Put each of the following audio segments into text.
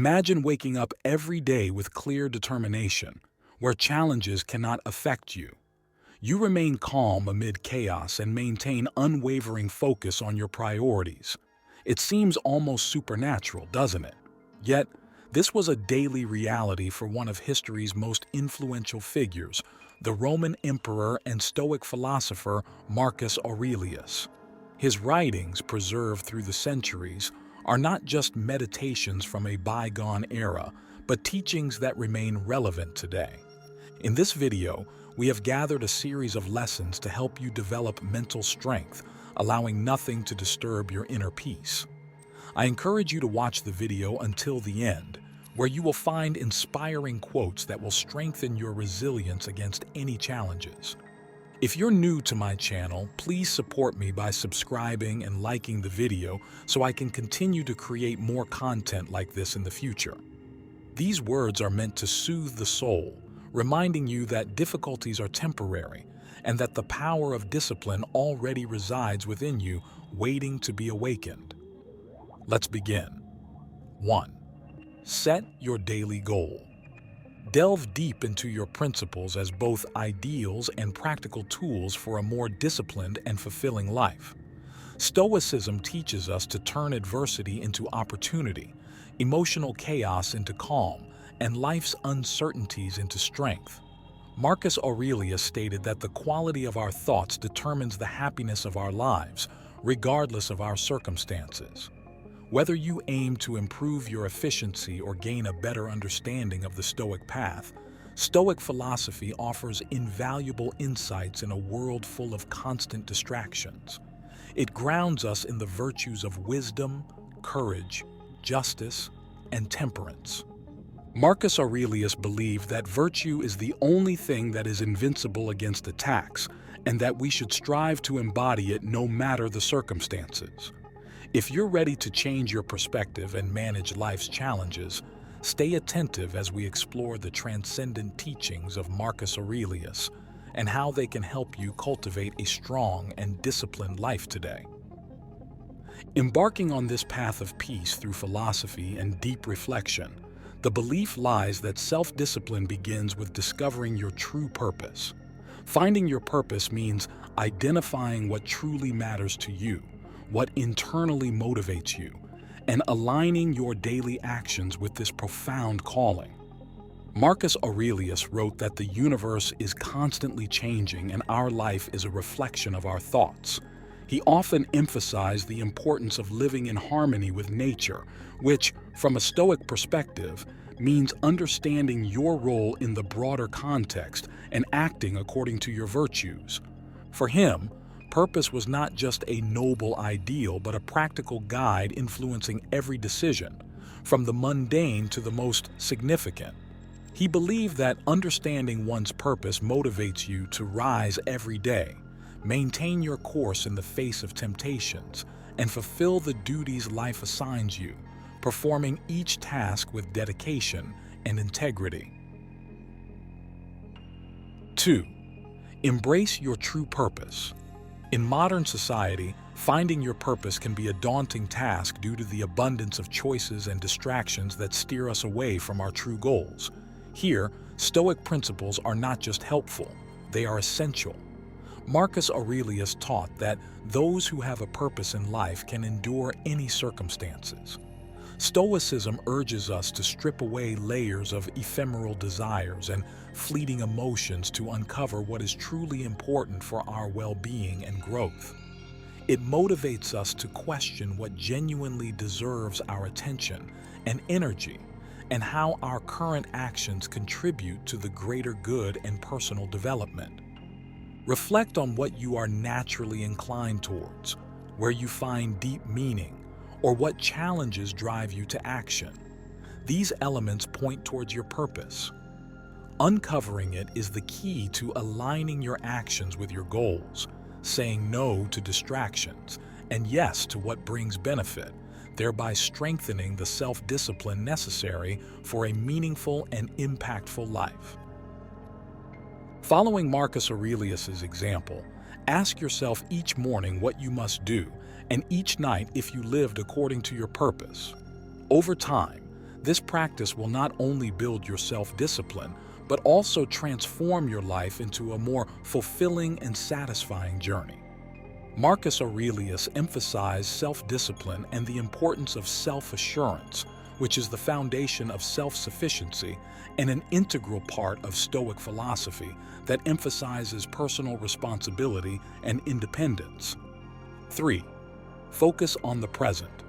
Imagine waking up every day with clear determination, where challenges cannot affect you. You remain calm amid chaos and maintain unwavering focus on your priorities. It seems almost supernatural, doesn't it? Yet, this was a daily reality for one of history's most influential figures, the Roman emperor and Stoic philosopher Marcus Aurelius. His writings, preserved through the centuries, are not just meditations from a bygone era, but teachings that remain relevant today. In this video, we have gathered a series of lessons to help you develop mental strength, allowing nothing to disturb your inner peace. I encourage you to watch the video until the end, where you will find inspiring quotes that will strengthen your resilience against any challenges. If you're new to my channel, please support me by subscribing and liking the video so I can continue to create more content like this in the future. These words are meant to soothe the soul, reminding you that difficulties are temporary and that the power of discipline already resides within you, waiting to be awakened. Let's begin. 1. Set your daily goal. Delve deep into your principles as both ideals and practical tools for a more disciplined and fulfilling life. Stoicism teaches us to turn adversity into opportunity, emotional chaos into calm, and life's uncertainties into strength. Marcus Aurelius stated that the quality of our thoughts determines the happiness of our lives, regardless of our circumstances. Whether you aim to improve your efficiency or gain a better understanding of the Stoic path, Stoic philosophy offers invaluable insights in a world full of constant distractions. It grounds us in the virtues of wisdom, courage, justice, and temperance. Marcus Aurelius believed that virtue is the only thing that is invincible against attacks, and that we should strive to embody it no matter the circumstances. If you're ready to change your perspective and manage life's challenges, stay attentive as we explore the transcendent teachings of Marcus Aurelius and how they can help you cultivate a strong and disciplined life today. Embarking on this path of peace through philosophy and deep reflection, the belief lies that self-discipline begins with discovering your true purpose. Finding your purpose means identifying what truly matters to you, what internally motivates you, and aligning your daily actions with this profound calling. Marcus Aurelius wrote that the universe is constantly changing and our life is a reflection of our thoughts. He often emphasized the importance of living in harmony with nature, which, from a Stoic perspective, means understanding your role in the broader context and acting according to your virtues. For him, purpose was not just a noble ideal, but a practical guide influencing every decision, from the mundane to the most significant. He believed that understanding one's purpose motivates you to rise every day, maintain your course in the face of temptations, and fulfill the duties life assigns you, performing each task with dedication and integrity. 2. Embrace your true purpose. In modern society, finding your purpose can be a daunting task due to the abundance of choices and distractions that steer us away from our true goals. Here, Stoic principles are not just helpful, they are essential. Marcus Aurelius taught that those who have a purpose in life can endure any circumstances. Stoicism urges us to strip away layers of ephemeral desires and fleeting emotions to uncover what is truly important for our well-being and growth. It motivates us to question what genuinely deserves our attention and energy, and how our current actions contribute to the greater good and personal development. Reflect on what you are naturally inclined towards, where you find deep meaning, or what challenges drive you to action. These elements point towards your purpose. Uncovering it is the key to aligning your actions with your goals, saying no to distractions and yes to what brings benefit, thereby strengthening the self-discipline necessary for a meaningful and impactful life. Following Marcus Aurelius's example, ask yourself each morning what you must do, and each night if you lived according to your purpose. Over time, This practice will not only build your self-discipline, but also transform your life into a more fulfilling and satisfying journey. Marcus Aurelius emphasized self-discipline and the importance of self-assurance, which is the foundation of self-sufficiency and an integral part of Stoic philosophy that emphasizes personal responsibility and independence. 3. Focus on the present.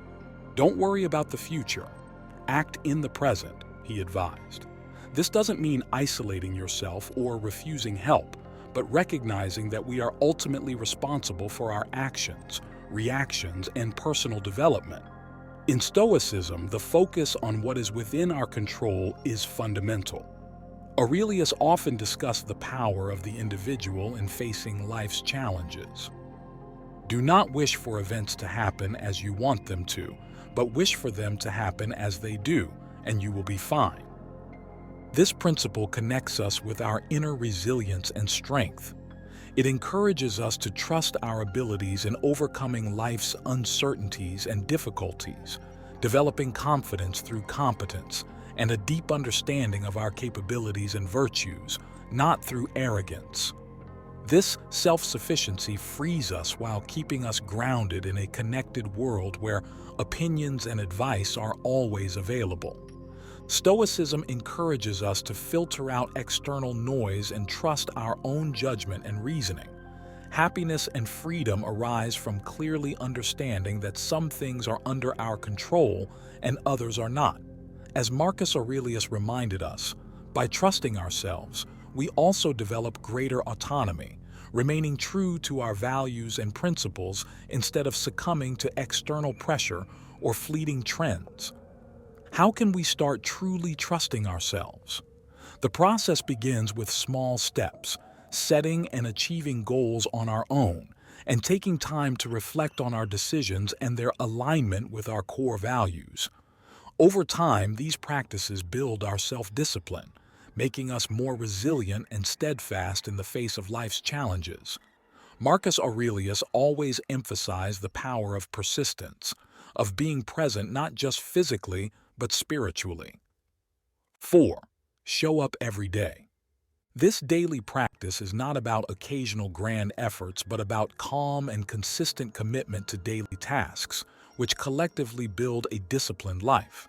Don't worry about the future. Act in the present, he advised. This doesn't mean isolating yourself or refusing help, but recognizing that we are ultimately responsible for our actions, reactions, and personal development. In Stoicism, the focus on what is within our control is fundamental. Aurelius often discussed the power of the individual in facing life's challenges. Do not wish for events to happen as you want them to, but wish for them to happen as they do, and you will be fine. This principle connects us with our inner resilience and strength. It encourages us to trust our abilities in overcoming life's uncertainties and difficulties, developing confidence through competence, and a deep understanding of our capabilities and virtues, not through arrogance. This self-sufficiency frees us while keeping us grounded in a connected world where opinions and advice are always available. Stoicism encourages us to filter out external noise and trust our own judgment and reasoning. Happiness and freedom arise from clearly understanding that some things are under our control and others are not. As Marcus Aurelius reminded us, by trusting ourselves, we also develop greater autonomy, remaining true to our values and principles instead of succumbing to external pressure or fleeting trends. How can we start truly trusting ourselves? The process begins with small steps, setting and achieving goals on our own, and taking time to reflect on our decisions and their alignment with our core values. Over time, these practices build our self-discipline, making us more resilient and steadfast in the face of life's challenges. Marcus Aurelius always emphasized the power of persistence, of being present not just physically, but spiritually. 4. Show up every day. This daily practice is not about occasional grand efforts, but about calm and consistent commitment to daily tasks, which collectively build a disciplined life.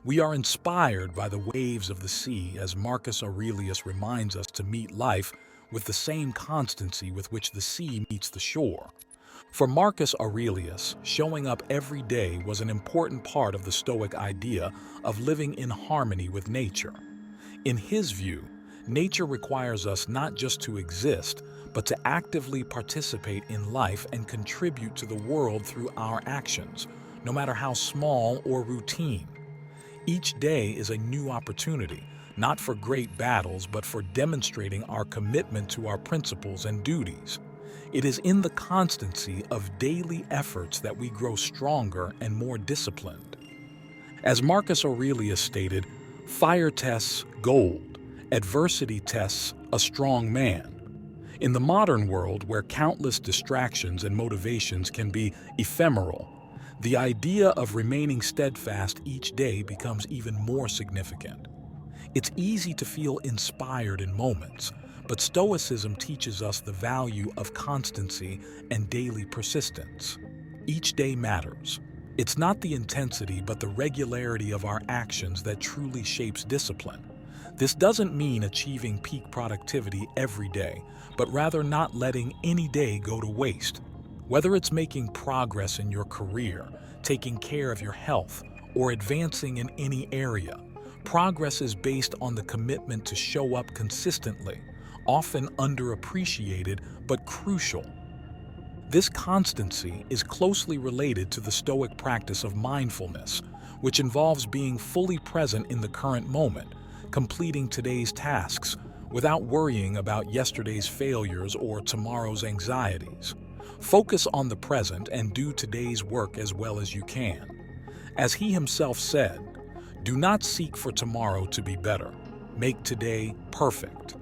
We are inspired by the waves of the sea, as Marcus Aurelius reminds us to meet life with the same constancy with which the sea meets the shore. For Marcus Aurelius, showing up every day was an important part of the Stoic idea of living in harmony with nature. In his view, nature requires us not just to exist, but to actively participate in life and contribute to the world through our actions, no matter how small or routine. Each day is a new opportunity, not for great battles, but for demonstrating our commitment to our principles and duties. It is in the constancy of daily efforts that we grow stronger and more disciplined. As Marcus Aurelius stated, fire tests gold, adversity tests a strong man. In the modern world, where countless distractions and motivations can be ephemeral, the idea of remaining steadfast each day becomes even more significant. It's easy to feel inspired in moments, but Stoicism teaches us the value of constancy and daily persistence. Each day matters. It's not the intensity, but the regularity of our actions that truly shapes discipline. This doesn't mean achieving peak productivity every day, but rather not letting any day go to waste. Whether it's making progress in your career, taking care of your health, or advancing in any area, progress is based on the commitment to show up consistently, often underappreciated but crucial. This constancy is closely related to the Stoic practice of mindfulness, which involves being fully present in the current moment, completing today's tasks without worrying about yesterday's failures or tomorrow's anxieties. Focus on the present and do today's work as well as you can. As he himself said, "Do not seek for tomorrow to be better. Make today perfect."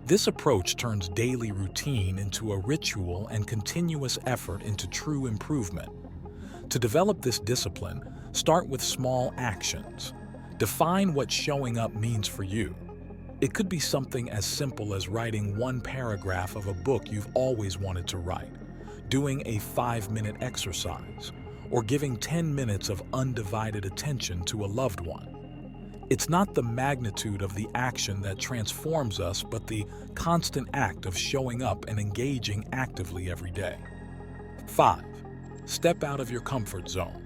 This approach turns daily routine into a ritual and continuous effort into true improvement. To develop this discipline, start with small actions. Define what showing up means for you. It could be something as simple as writing one paragraph of a book you've always wanted to write, doing a 5-minute exercise, or giving 10 minutes of undivided attention to a loved one. It's not the magnitude of the action that transforms us, but the constant act of showing up and engaging actively every day. 5. Step out of your comfort zone.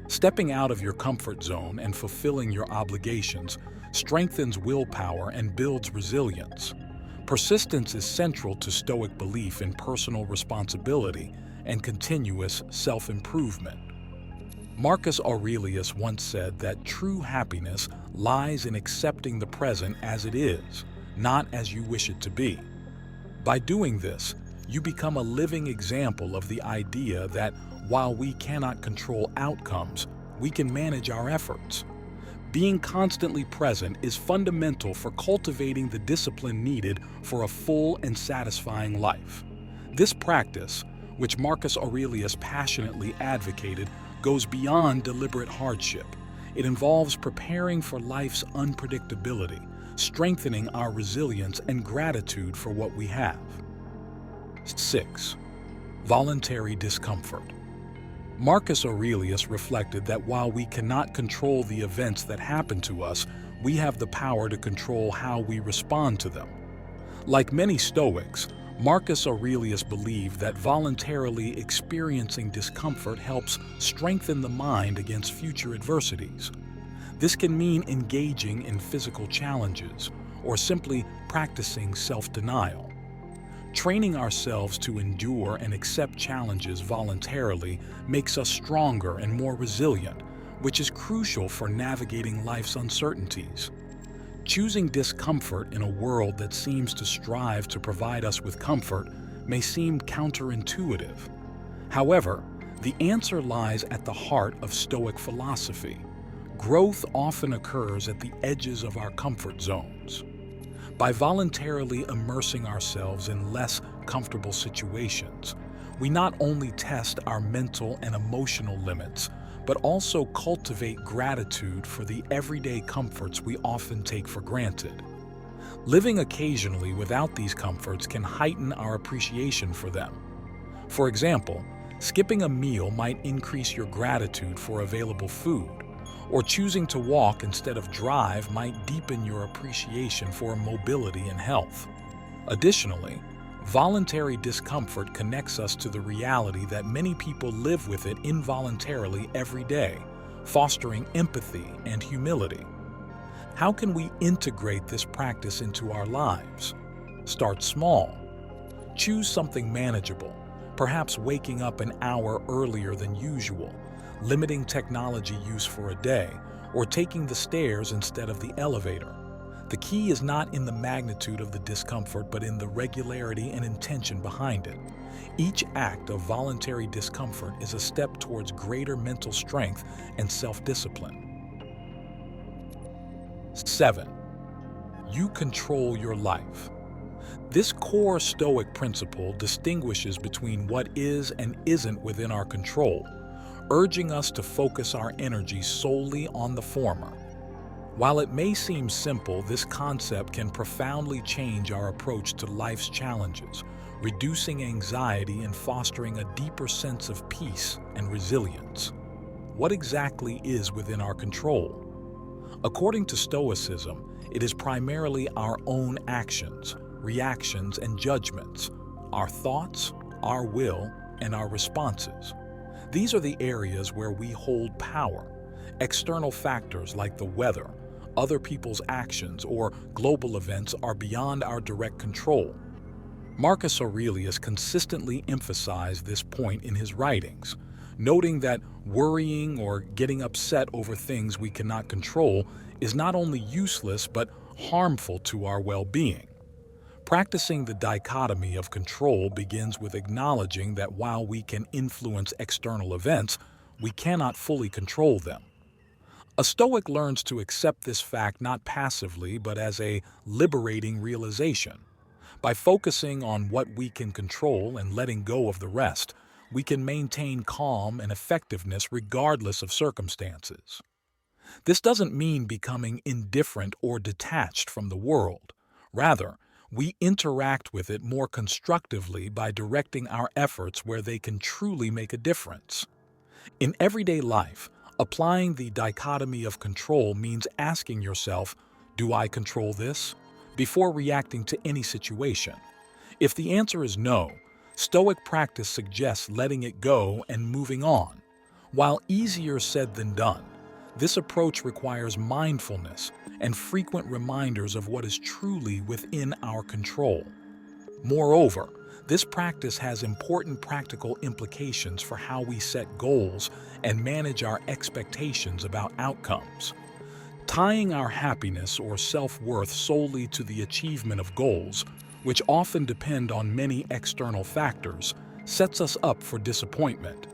Stepping out of your comfort zone and fulfilling your obligations strengthens willpower and builds resilience. Persistence is central to Stoic belief in personal responsibility and continuous self-improvement. Marcus Aurelius once said that true happiness lies in accepting the present as it is, not as you wish it to be. By doing this, you become a living example of the idea that while we cannot control outcomes, we can manage our efforts. Being constantly present is fundamental for cultivating the discipline needed for a full and satisfying life. This practice, which Marcus Aurelius passionately advocated, goes beyond deliberate hardship. It involves preparing for life's unpredictability, strengthening our resilience and gratitude for what we have. 6. Voluntary discomfort. Marcus Aurelius reflected that while we cannot control the events that happen to us, we have the power to control how we respond to them. Like many Stoics, Marcus Aurelius believed that voluntarily experiencing discomfort helps strengthen the mind against future adversities. This can mean engaging in physical challenges or simply practicing self-denial. Training ourselves to endure and accept challenges voluntarily makes us stronger and more resilient, which is crucial for navigating life's uncertainties. Choosing discomfort in a world that seems to strive to provide us with comfort may seem counterintuitive. However, the answer lies at the heart of Stoic philosophy. Growth often occurs at the edges of our comfort zones. By voluntarily immersing ourselves in less comfortable situations, we not only test our mental and emotional limits, but also cultivate gratitude for the everyday comforts we often take for granted. Living occasionally without these comforts can heighten our appreciation for them. For example, skipping a meal might increase your gratitude for available food, or choosing to walk instead of drive might deepen your appreciation for mobility and health. Additionally, voluntary discomfort connects us to the reality that many people live with it involuntarily every day, fostering empathy and humility. How can we integrate this practice into our lives? Start small. Choose something manageable, perhaps waking up an hour earlier than usual, limiting technology use for a day, or taking the stairs instead of the elevator. The key is not in the magnitude of the discomfort, but in the regularity and intention behind it. Each act of voluntary discomfort is a step towards greater mental strength and self-discipline. 7. You control your life. This core Stoic principle distinguishes between what is and isn't within our control, urging us to focus our energy solely on the former. While it may seem simple, this concept can profoundly change our approach to life's challenges, reducing anxiety and fostering a deeper sense of peace and resilience. What exactly is within our control? According to Stoicism, it is primarily our own actions, reactions, and judgments, our thoughts, our will, and our responses. These are the areas where we hold power. External factors like the weather, other people's actions, or global events are beyond our direct control. Marcus Aurelius consistently emphasized this point in his writings, noting that worrying or getting upset over things we cannot control is not only useless but harmful to our well-being. Practicing the dichotomy of control begins with acknowledging that while we can influence external events, we cannot fully control them. A Stoic learns to accept this fact not passively but as a liberating realization. By focusing on what we can control and letting go of the rest, we can maintain calm and effectiveness regardless of circumstances. This doesn't mean becoming indifferent or detached from the world. Rather, we interact with it more constructively by directing our efforts where they can truly make a difference. In everyday life, applying the dichotomy of control means asking yourself, do I control this? Before reacting to any situation. If the answer is no, Stoic practice suggests letting it go and moving on. While easier said than done, this approach requires mindfulness and frequent reminders of what is truly within our control. Moreover, this practice has important practical implications for how we set goals and manage our expectations about outcomes. Tying our happiness or self-worth solely to the achievement of goals, which often depend on many external factors, sets us up for disappointment.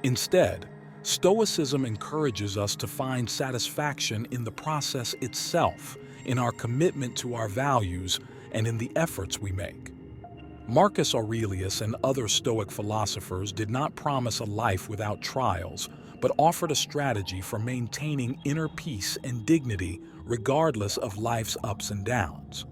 Instead, Stoicism encourages us to find satisfaction in the process itself, in our commitment to our values, and in the efforts we make. Marcus Aurelius and other Stoic philosophers did not promise a life without trials, but offered a strategy for maintaining inner peace and dignity regardless of life's ups and downs.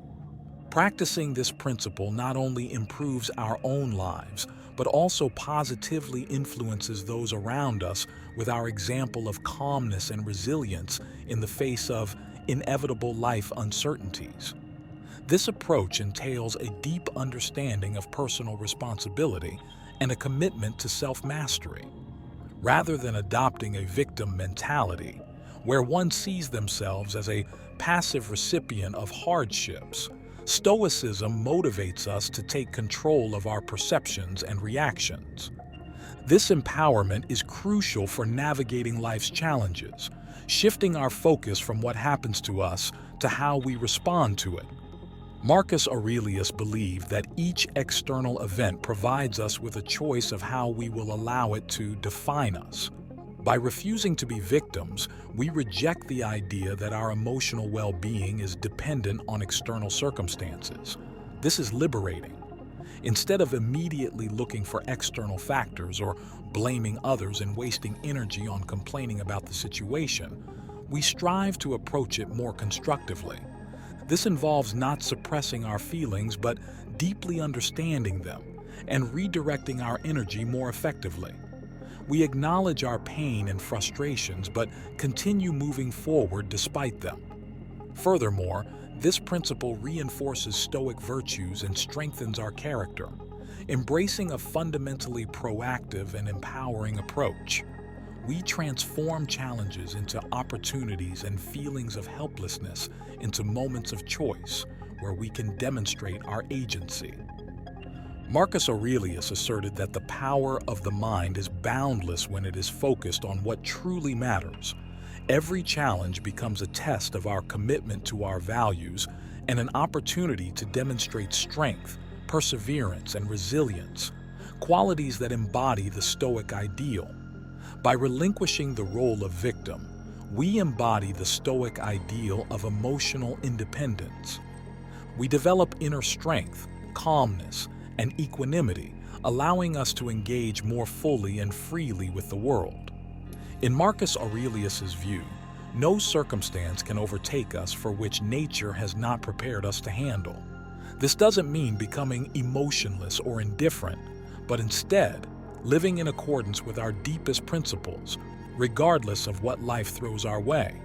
Practicing this principle not only improves our own lives, but also positively influences those around us with our example of calmness and resilience in the face of inevitable life uncertainties. This approach entails a deep understanding of personal responsibility and a commitment to self-mastery. Rather than adopting a victim mentality, where one sees themselves as a passive recipient of hardships, Stoicism motivates us to take control of our perceptions and reactions. This empowerment is crucial for navigating life's challenges, shifting our focus from what happens to us to how we respond to it. Marcus Aurelius believed that each external event provides us with a choice of how we will allow it to define us. By refusing to be victims, we reject the idea that our emotional well-being is dependent on external circumstances. This is liberating. Instead of immediately looking for external factors or blaming others and wasting energy on complaining about the situation, we strive to approach it more constructively. This involves not suppressing our feelings, but deeply understanding them and redirecting our energy more effectively. We acknowledge our pain and frustrations, but continue moving forward despite them. Furthermore, this principle reinforces Stoic virtues and strengthens our character, embracing a fundamentally proactive and empowering approach. We transform challenges into opportunities and feelings of helplessness into moments of choice where we can demonstrate our agency. Marcus Aurelius asserted that the power of the mind is boundless when it is focused on what truly matters. Every challenge becomes a test of our commitment to our values and an opportunity to demonstrate strength, perseverance, and resilience, qualities that embody the Stoic ideal. By relinquishing the role of victim, we embody the Stoic ideal of emotional independence. We develop inner strength, calmness, and equanimity, allowing us to engage more fully and freely with the world. In Marcus Aurelius's view, no circumstance can overtake us for which nature has not prepared us to handle. This doesn't mean becoming emotionless or indifferent, but instead, living in accordance with our deepest principles, regardless of what life throws our way.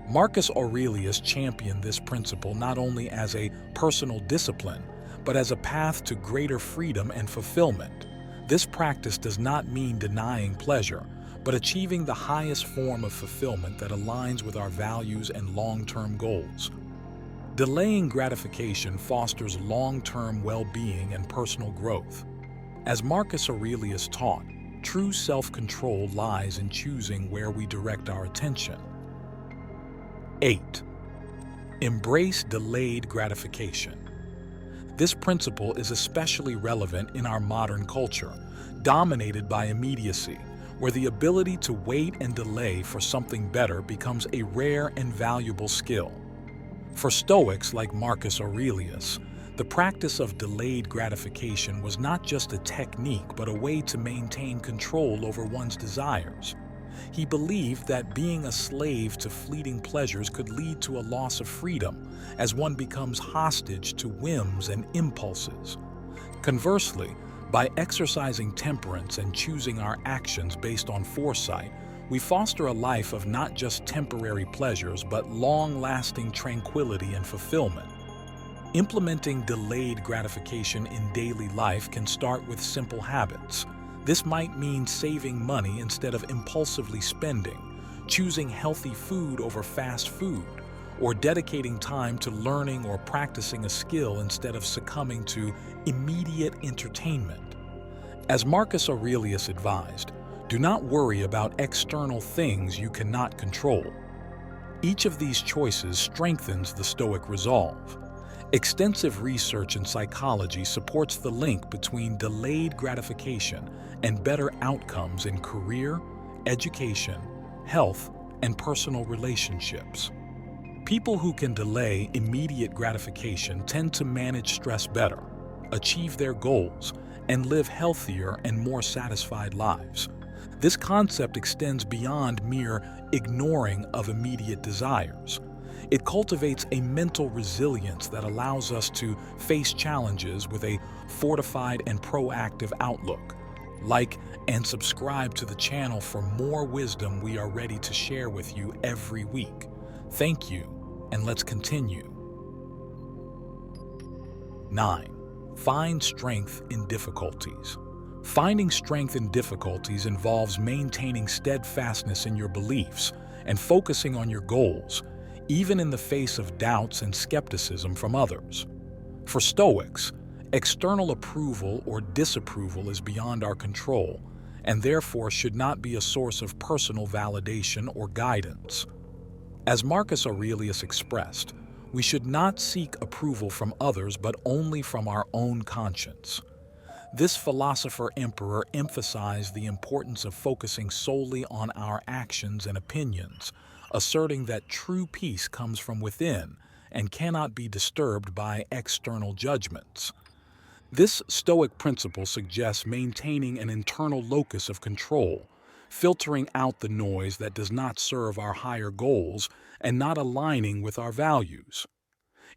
Marcus Aurelius championed this principle not only as a personal discipline, but as a path to greater freedom and fulfillment. This practice does not mean denying pleasure, but achieving the highest form of fulfillment that aligns with our values and long-term goals. Delaying gratification fosters long-term well-being and personal growth. As Marcus Aurelius taught, true self-control lies in choosing where we direct our attention. 8. Embrace delayed gratification. This principle is especially relevant in our modern culture, dominated by immediacy, where the ability to wait and delay for something better becomes a rare and valuable skill. For Stoics like Marcus Aurelius, the practice of delayed gratification was not just a technique, but a way to maintain control over one's desires. He believed that being a slave to fleeting pleasures could lead to a loss of freedom, as one becomes hostage to whims and impulses. Conversely, by exercising temperance and choosing our actions based on foresight, we foster a life of not just temporary pleasures but long-lasting tranquility and fulfillment. Implementing delayed gratification in daily life can start with simple habits. This might mean saving money instead of impulsively spending, choosing healthy food over fast food, or dedicating time to learning or practicing a skill instead of succumbing to immediate entertainment. As Marcus Aurelius advised, do not worry about external things you cannot control. Each of these choices strengthens the Stoic resolve. Extensive research in psychology supports the link between delayed gratification and better outcomes in career, education, health, and personal relationships. People who can delay immediate gratification tend to manage stress better, achieve their goals, and live healthier and more satisfied lives. This concept extends beyond mere ignoring of immediate desires. It cultivates a mental resilience that allows us to face challenges with a fortified and proactive outlook. Like and subscribe to the channel for more wisdom we are ready to share with you every week. Thank you, and let's continue. 9. Find strength in difficulties. Finding strength in difficulties involves maintaining steadfastness in your beliefs and focusing on your goals, even in the face of doubts and skepticism from others. For Stoics, external approval or disapproval is beyond our control and therefore should not be a source of personal validation or guidance. As Marcus Aurelius expressed, we should not seek approval from others but only from our own conscience. This philosopher-emperor emphasized the importance of focusing solely on our actions and opinions, asserting that true peace comes from within and cannot be disturbed by external judgments. This Stoic principle suggests maintaining an internal locus of control, filtering out the noise that does not serve our higher goals and not aligning with our values.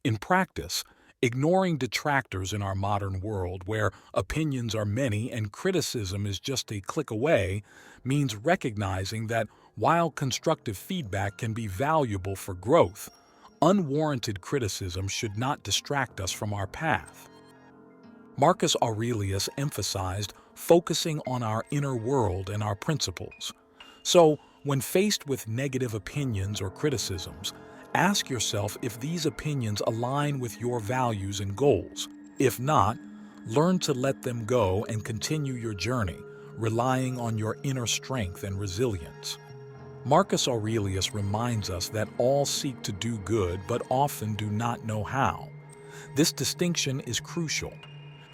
In practice, ignoring detractors in our modern world, where opinions are many and criticism is just a click away, means recognizing that while constructive feedback can be valuable for growth, unwarranted criticism should not distract us from our path. Marcus Aurelius emphasized focusing on our inner world and our principles. So, when faced with negative opinions or criticisms, ask yourself if these opinions align with your values and goals. If not, learn to let them go and continue your journey, relying on your inner strength and resilience. Marcus Aurelius reminds us that all seek to do good but often do not know how. This distinction is crucial.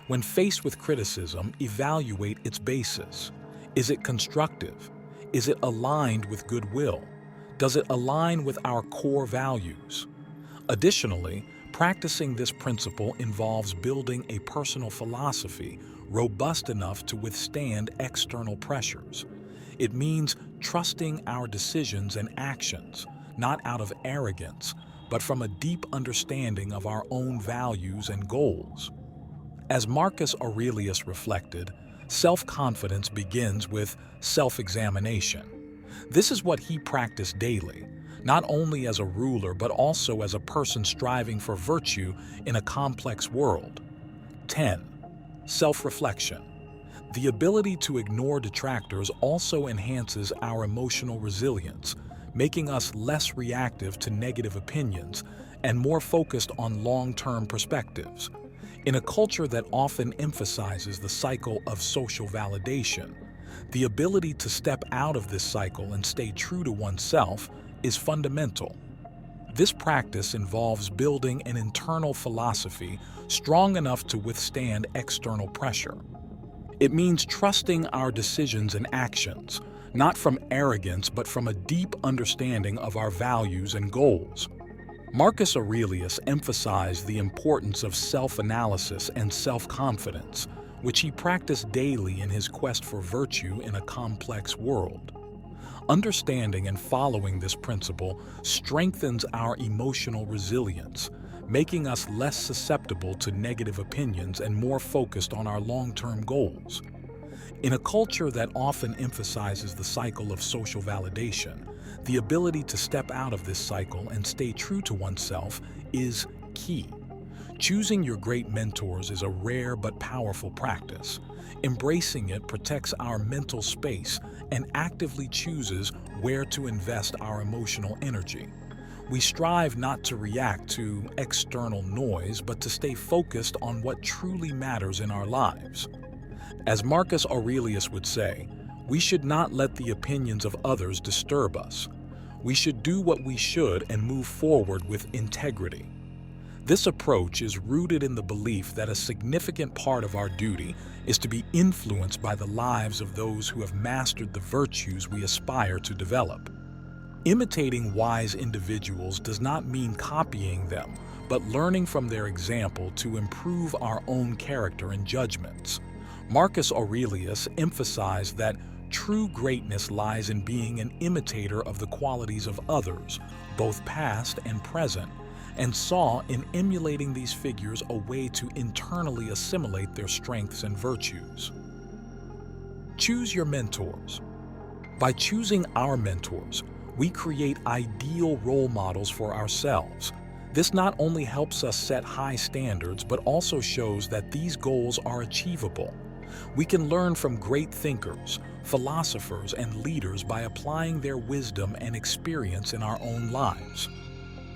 When faced with criticism, evaluate its basis. Is it constructive? Is it aligned with goodwill? Does it align with our core values? Additionally, practicing this principle involves building a personal philosophy robust enough to withstand external pressures. It means trusting our decisions and actions, not out of arrogance, but from a deep understanding of our own values and goals. As Marcus Aurelius reflected, self-confidence begins with self-examination. This is what he practiced daily, not only as a ruler but also as a person striving for virtue in a complex world. 10. Self-reflection. The ability to ignore detractors also enhances our emotional resilience, making us less reactive to negative opinions and more focused on long-term perspectives. In a culture that often emphasizes the cycle of social validation, the ability to step out of this cycle and stay true to oneself is fundamental. This practice involves building an internal philosophy strong enough to withstand external pressure. It means trusting our decisions and actions, not from arrogance but from a deep understanding of our values and goals. Marcus Aurelius emphasized the importance of self-analysis and self-confidence, which he practiced daily in his quest for virtue in a complex world. Understanding and following this principle strengthens our emotional resilience, making us less susceptible to negative opinions and more focused on our long-term goals. In a culture that often emphasizes the cycle of social validation, the ability to step out of this cycle and stay true to oneself is key. Choosing your great mentors is a rare but powerful practice. Embracing it protects our mental space and actively chooses where to invest our emotional energy. We strive not to react to external noise, but to stay focused on what truly matters in our lives. As Marcus Aurelius would say, we should not let the opinions of others disturb us. We should do what we should and move forward with integrity. This approach is rooted in the belief that a significant part of our duty is to be influenced by the lives of those who have mastered the virtues we aspire to develop. Imitating wise individuals does not mean copying them, but learning from their example to improve our own character and judgments. Marcus Aurelius emphasized that true greatness lies in being an imitator of the qualities of others, both past and present, and saw in emulating these figures a way to internally assimilate their strengths and virtues. Choose your mentors. By choosing our mentors, we create ideal role models for ourselves. This not only helps us set high standards, but also shows that these goals are achievable. We can learn from great thinkers, philosophers, and leaders by applying their wisdom and experience in our own lives.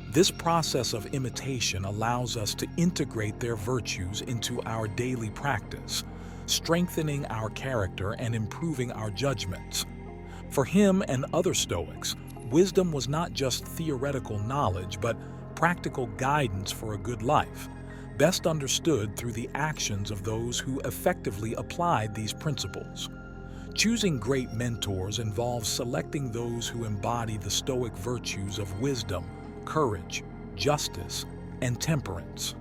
This process of imitation allows us to integrate their virtues into our daily practice, strengthening our character and improving our judgments. For him and other Stoics, wisdom was not just theoretical knowledge, but practical guidance for a good life, best understood through the actions of those who effectively applied these principles. Choosing great mentors involves selecting those who embody the Stoic virtues of wisdom, courage, justice, and temperance.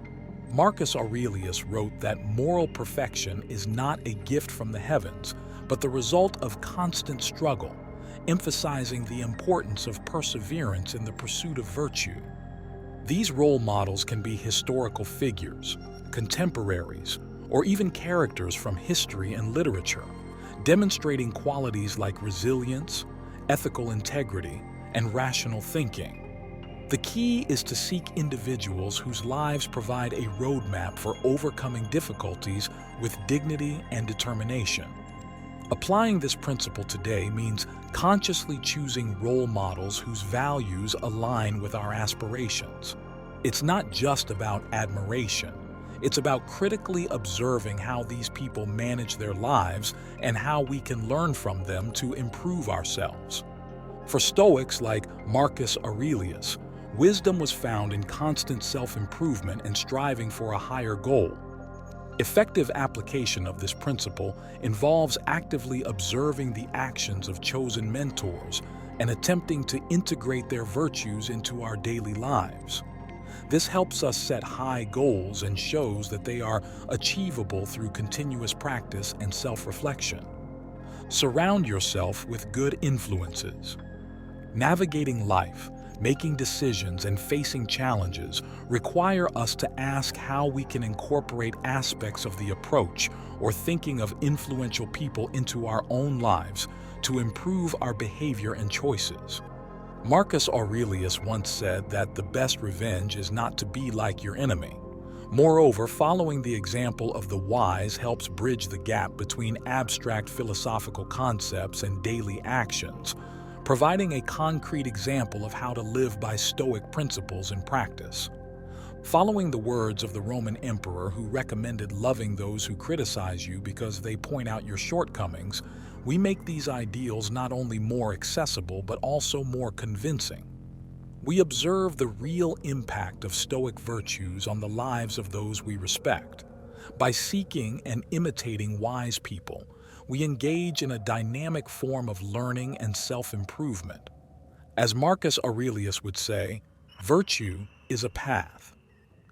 Marcus Aurelius wrote that moral perfection is not a gift from the heavens, but the result of constant struggle, emphasizing the importance of perseverance in the pursuit of virtue. These role models can be historical figures, contemporaries, or even characters from history and literature, demonstrating qualities like resilience, ethical integrity, and rational thinking. The key is to seek individuals whose lives provide a roadmap for overcoming difficulties with dignity and determination. Applying this principle today means consciously choosing role models whose values align with our aspirations. It's not just about admiration. It's about critically observing how these people manage their lives and how we can learn from them to improve ourselves. For Stoics like Marcus Aurelius, wisdom was found in constant self-improvement and striving for a higher goal. Effective application of this principle involves actively observing the actions of chosen mentors and attempting to integrate their virtues into our daily lives. This helps us set high goals and shows that they are achievable through continuous practice and self-reflection. Surround yourself with good influences. Navigating life, making decisions, and facing challenges require us to ask how we can incorporate aspects of the approach or thinking of influential people into our own lives to improve our behavior and choices. Marcus Aurelius once said that the best revenge is not to be like your enemy. Moreover, following the example of the wise helps bridge the gap between abstract philosophical concepts and daily actions, providing a concrete example of how to live by Stoic principles in practice. Following the words of the Roman emperor who recommended loving those who criticize you because they point out your shortcomings, we make these ideals not only more accessible but also more convincing. We observe the real impact of Stoic virtues on the lives of those we respect. By seeking and imitating wise people, we engage in a dynamic form of learning and self-improvement. As Marcus Aurelius would say, virtue is a path.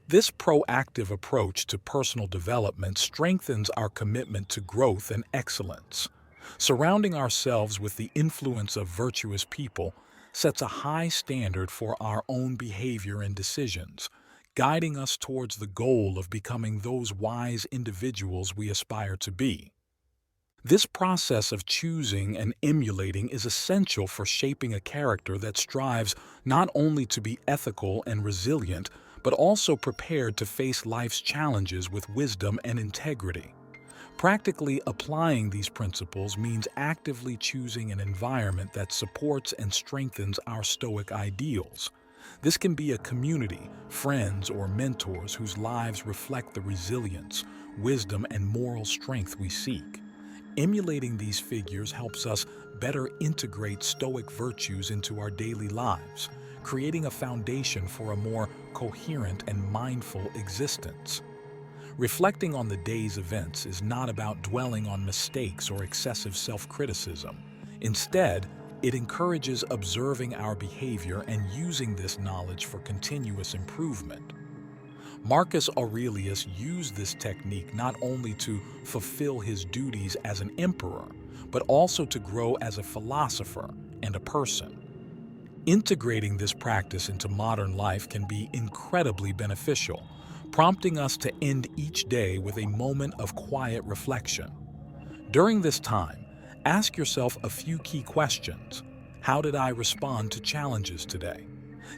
This proactive approach to personal development strengthens our commitment to growth and excellence. Surrounding ourselves with the influence of virtuous people sets a high standard for our own behavior and decisions, guiding us towards the goal of becoming those wise individuals we aspire to be. This process of choosing and emulating is essential for shaping a character that strives not only to be ethical and resilient, but also prepared to face life's challenges with wisdom and integrity. Practically applying these principles means actively choosing an environment that supports and strengthens our Stoic ideals. This can be a community, friends, or mentors whose lives reflect the resilience, wisdom, and moral strength we seek. Emulating these figures helps us better integrate Stoic virtues into our daily lives, creating a foundation for a more coherent and mindful existence. Reflecting on the day's events is not about dwelling on mistakes or excessive self-criticism. Instead, it encourages observing our behavior and using this knowledge for continuous improvement. Marcus Aurelius used this technique not only to fulfill his duties as an emperor, but also to grow as a philosopher and a person. Integrating this practice into modern life can be incredibly beneficial, prompting us to end each day with a moment of quiet reflection. During this time, ask yourself a few key questions. How did I respond to challenges today?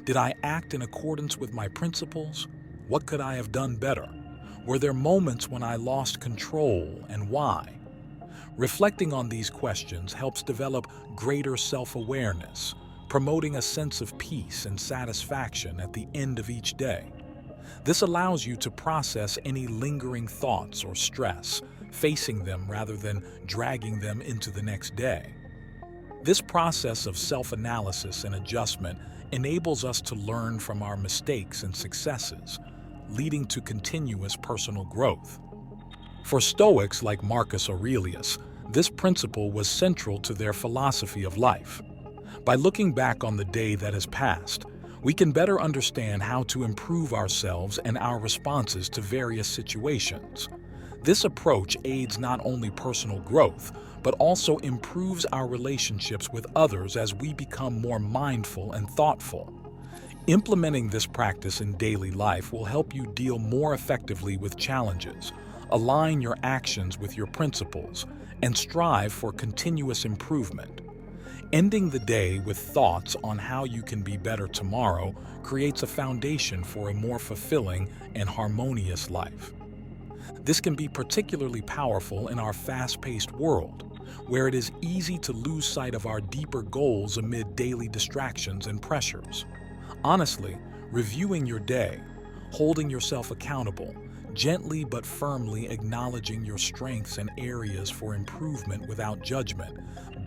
Did I act in accordance with my principles? What could I have done better? Were there moments when I lost control, and why? Reflecting on these questions helps develop greater self-awareness, promoting a sense of peace and satisfaction at the end of each day. This allows you to process any lingering thoughts or stress, facing them rather than dragging them into the next day. This process of self-analysis and adjustment enables us to learn from our mistakes and successes, leading to continuous personal growth. For Stoics like Marcus Aurelius, this principle was central to their philosophy of life. By looking back on the day that has passed, we can better understand how to improve ourselves and our responses to various situations. This approach aids not only personal growth, but also improves our relationships with others as we become more mindful and thoughtful. Implementing this practice in daily life will help you deal more effectively with challenges, align your actions with your principles, and strive for continuous improvement. Ending the day with thoughts on how you can be better tomorrow creates a foundation for a more fulfilling and harmonious life. This can be particularly powerful in our fast-paced world, where it is easy to lose sight of our deeper goals amid daily distractions and pressures. Honestly, reviewing your day, holding yourself accountable, gently but firmly acknowledging your strengths and areas for improvement without judgment,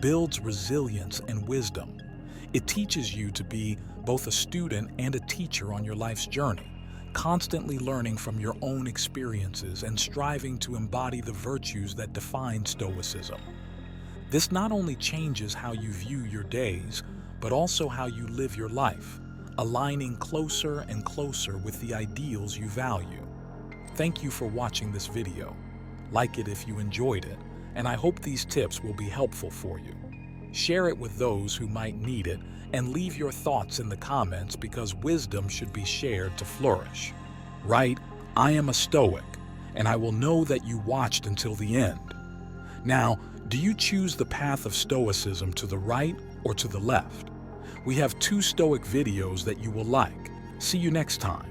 builds resilience and wisdom. It teaches you to be both a student and a teacher on your life's journey, constantly learning from your own experiences and striving to embody the virtues that define Stoicism. This not only changes how you view your days, but also how you live your life, aligning closer and closer with the ideals you value. Thank you for watching this video. Like it if you enjoyed it, and I hope these tips will be helpful for you. Share it with those who might need it, and leave your thoughts in the comments because wisdom should be shared to flourish. Write, "I am a Stoic, and I will know that you watched until the end." Now, do you choose the path of Stoicism to the right or to the left? We have 2 Stoic videos that you will like. See you next time.